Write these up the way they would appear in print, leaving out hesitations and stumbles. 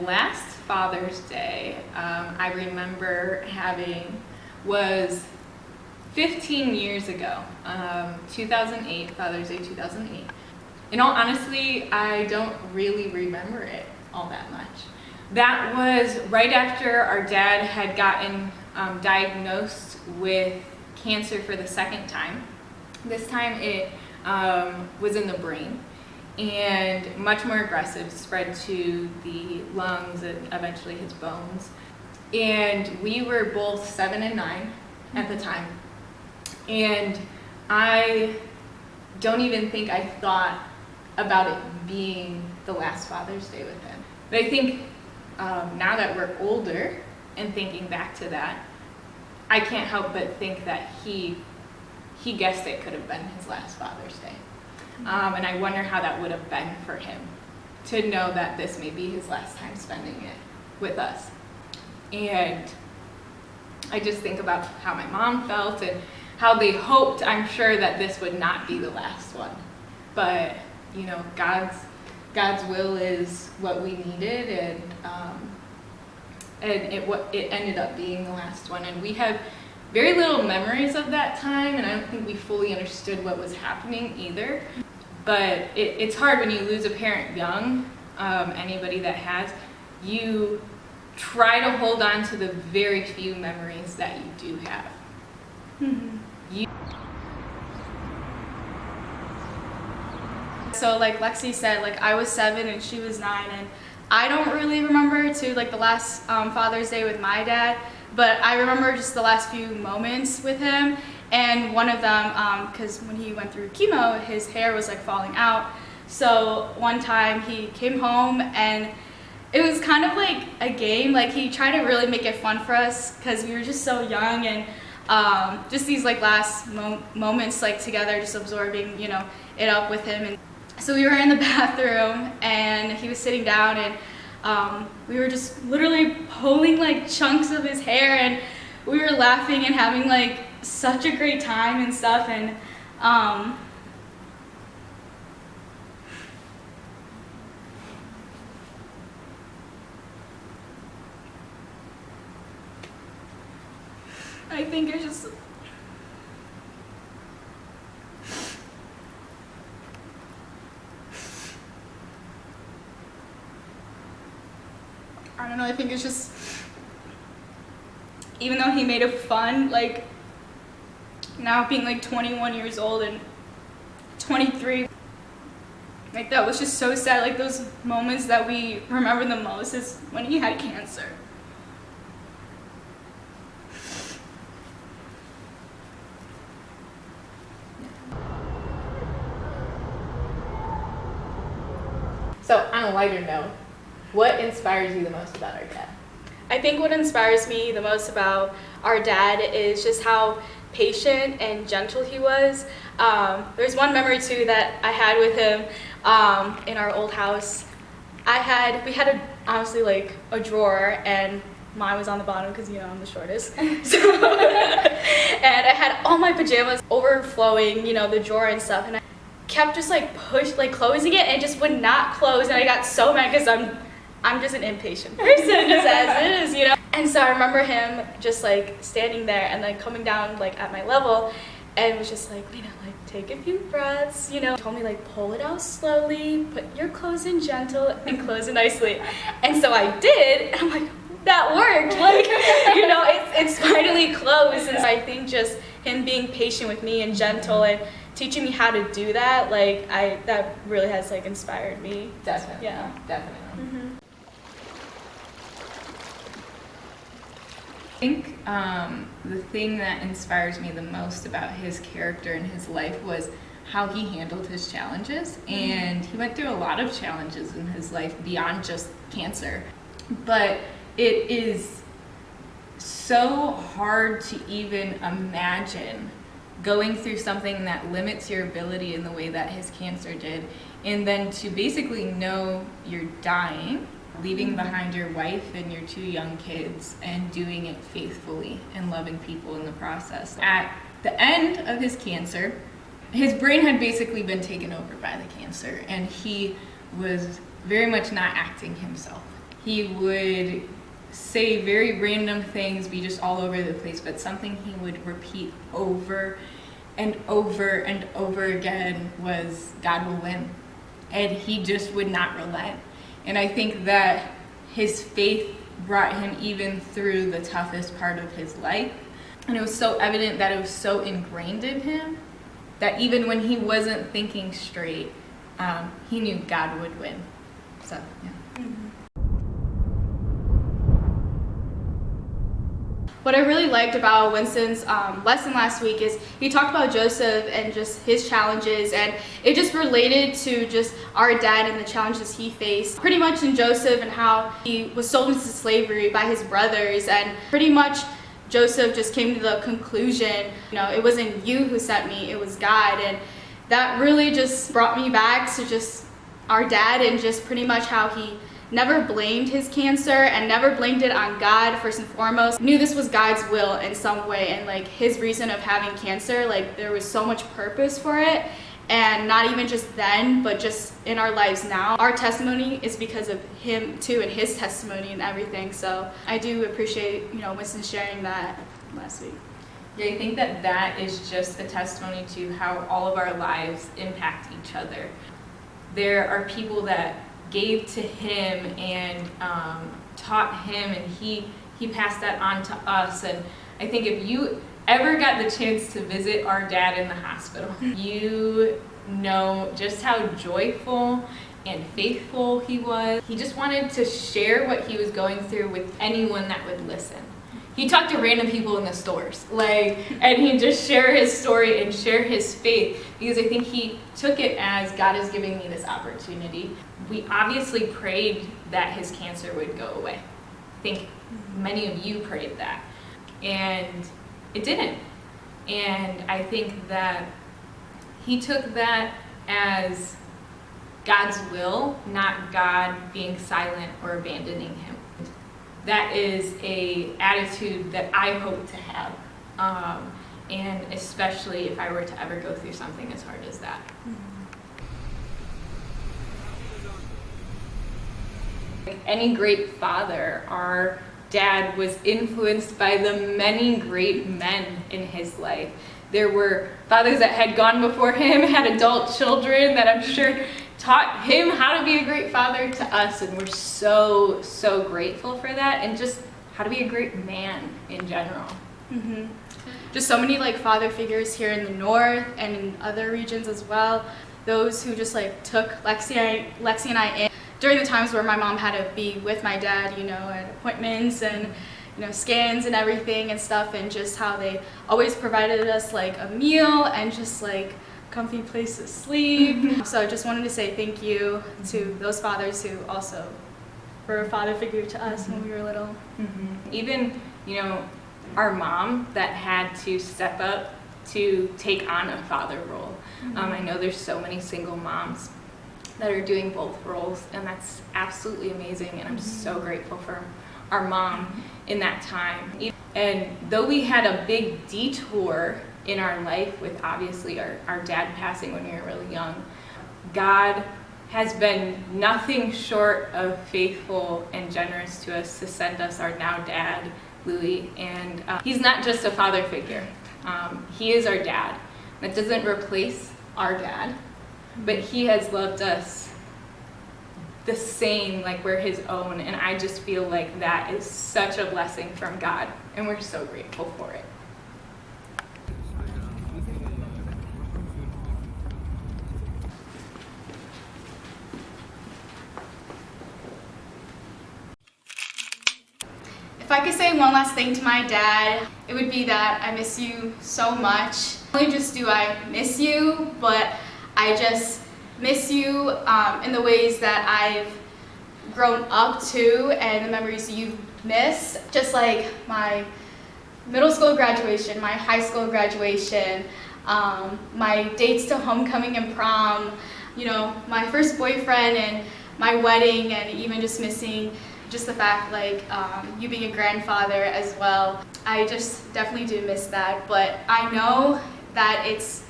last Father's Day I remember having was 15 years ago, 2008, Father's Day 2008. In all honesty, I don't really remember it all that much. That was right after our dad had gotten diagnosed with cancer for the second time. This time it was in the brain and much more aggressive, spread to the lungs and eventually his bones. And we were both 7 and 9 at the time. And I don't even think I thought about it being the last Father's Day with him. But I think now that we're older and thinking back to that, I can't help but think that he guessed it could have been his last Father's Day. And I wonder how that would have been for him to know that this may be his last time spending it with us. And I just think about how my mom felt and how they hoped, I'm sure, that this would not be the last one. But, you know, God's will is what we needed, and it ended up being the last one. And we have very little memories of that time, and I don't think we fully understood what was happening either. But it's hard when you lose a parent young. Anybody that has, you try to hold on to the very few memories that you do have. So like Lexi said, like I was 7 and she was 9, and I don't really remember to like the last Father's Day with my dad, but I remember just the last few moments with him. And one of them, because when he went through chemo, his hair was like falling out. So one time he came home and it was kind of like a game. Like he tried to really make it fun for us because we were just so young, and just these like last moments like together, just absorbing, you know, it up with him. And so we were in the bathroom and he was sitting down, and we were just literally pulling like chunks of his hair, and we were laughing and having like such a great time and stuff. And I think it's just I don't know, I think it's just, even though he made it fun, like now being like 21 years old and 23, like that was just so sad. Like those moments that we remember the most is when he had cancer. So on a lighter note, what inspires you the most about our dad? I think what inspires me the most about our dad is just how patient and gentle he was. There's one memory too that I had with him in our old house. We had honestly like a drawer, and mine was on the bottom because, you know, I'm the shortest. So, and I had all my pajamas overflowing, you know, the drawer and stuff, and I kept just like closing it, and it just would not close, and I got so mad because I'm just an impatient person, just as it is, you know. And so I remember him just like standing there and like coming down like at my level, and was just like, you know, like take a few breaths, you know. He told me like pull it out slowly, put your clothes in gentle, and close it nicely. And so I did, and I'm like, that worked. Like, you know, it's finally closed. And so I think just him being patient with me and gentle and teaching me how to do that, like that really has like inspired me. Definitely. Yeah. Definitely. Mm-hmm. I think the thing that inspires me the most about his character and his life was how he handled his challenges. And he went through a lot of challenges in his life beyond just cancer. But it is so hard to even imagine going through something that limits your ability in the way that his cancer did, and then to basically know you're dying, leaving behind your wife and your 2 young kids, and doing it faithfully and loving people in the process. At the end of his cancer, his brain had basically been taken over by the cancer, and he was very much not acting himself. He would say very random things, be just all over the place, but something he would repeat over and over and over again was, God will win. And he just would not relent. And I think that his faith brought him even through the toughest part of his life. And it was so evident that it was so ingrained in him that even when he wasn't thinking straight, he knew God would win. So, yeah. What I really liked about Winston's lesson last week is he talked about Joseph and just his challenges, and it just related to just our dad and the challenges he faced. Pretty much in Joseph and how he was sold into slavery by his brothers, and pretty much Joseph just came to the conclusion, it wasn't you who sent me, it was God. And that really just brought me back to just our dad and just pretty much how he never blamed his cancer and never blamed it on God first and foremost. Knew this was God's will in some way, and like his reason of having cancer, like there was so much purpose for it. And not even just then, but just in our lives now. Our testimony is because of him too, and his testimony and everything. So I do appreciate, Winston sharing that last week. Yeah, I think that is just a testimony to how all of our lives impact each other. There are people that gave to him and taught him, and he passed that on to us. And I think if you ever got the chance to visit our dad in the hospital, you know just how joyful and faithful he was. He just wanted to share what he was going through with anyone that would listen. He talked to random people in the stores, and he'd just share his story and share his faith, because I think he took it as, God is giving me this opportunity. We obviously prayed that his cancer would go away. I think many of you prayed that, and it didn't. And I think that he took that as God's will, not God being silent or abandoning him. That is a attitude that I hope to have, and especially if I were to ever go through something as hard as that. Like any great father, our dad was influenced by the many great men in his life. There were fathers that had gone before him, had adult children that I'm sure taught him how to be a great father to us, and we're so, so grateful for that, and just how to be a great man in general. Mm-hmm. Just so many father figures here in the north and in other regions as well. Those who just took Lexi and I in during the times where my mom had to be with my dad, at appointments and scans and everything and stuff, and just how they always provided us a meal and just comfy place to sleep. So I just wanted to say thank you to those fathers who also were a father figure to us when we were little. Mm-hmm. Even, our mom that had to step up to take on a father role. I know there's so many single moms that are doing both roles, and that's absolutely amazing, and I'm so grateful for our mom in that time. And though we had a big detour in our life with obviously our dad passing when we were really young, God has been nothing short of faithful and generous to us to send us our now dad, Louis. And he's not just a father figure. He is our dad. That doesn't replace our dad, but he has loved us the same, we're his own. And I just feel like that is such a blessing from God, and we're so grateful for it. If I could say one last thing to my dad, it would be that I miss you so much. Not only just do I miss you, but I just miss you in the ways that I've grown up to and the memories you've missed. Just like my middle school graduation, my high school graduation, my dates to homecoming and prom, my first boyfriend and my wedding, and even just missing just the fact you being a grandfather as well. I just definitely do miss that, but I know that it's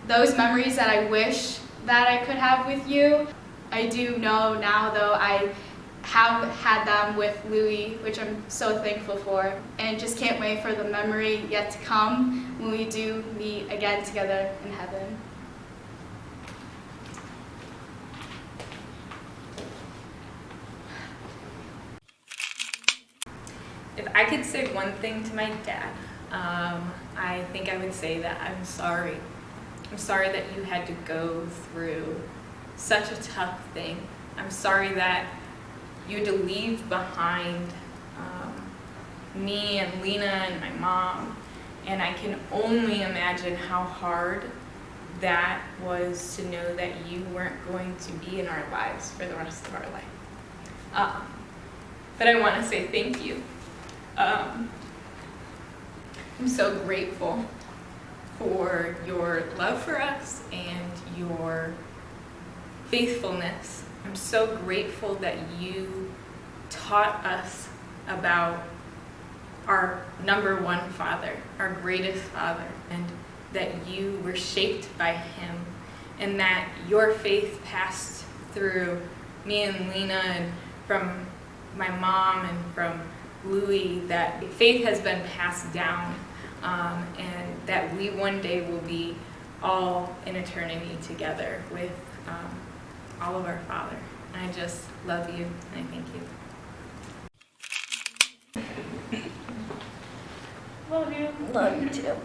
those memories that I wish that I could have with you. I do know now, though, I have had them with Louie, which I'm so thankful for, and just can't wait for the memory yet to come when we do meet again together in heaven. If I could say one thing to my dad, I think I would say that I'm sorry. I'm sorry that you had to go through such a tough thing. I'm sorry that you had to leave behind me and Lena and my mom, and I can only imagine how hard that was to know that you weren't going to be in our lives for the rest of our life. But I want to say thank you. I'm so grateful for your love for us and your faithfulness. I'm so grateful that you taught us about our number one Father, our greatest Father, and that you were shaped by Him, and that your faith passed through me and Lena and from my mom and from Louie, that faith has been passed down, and that we one day will be all in eternity together with all of our Father. And I just love you and I thank you. Love you. Love you too.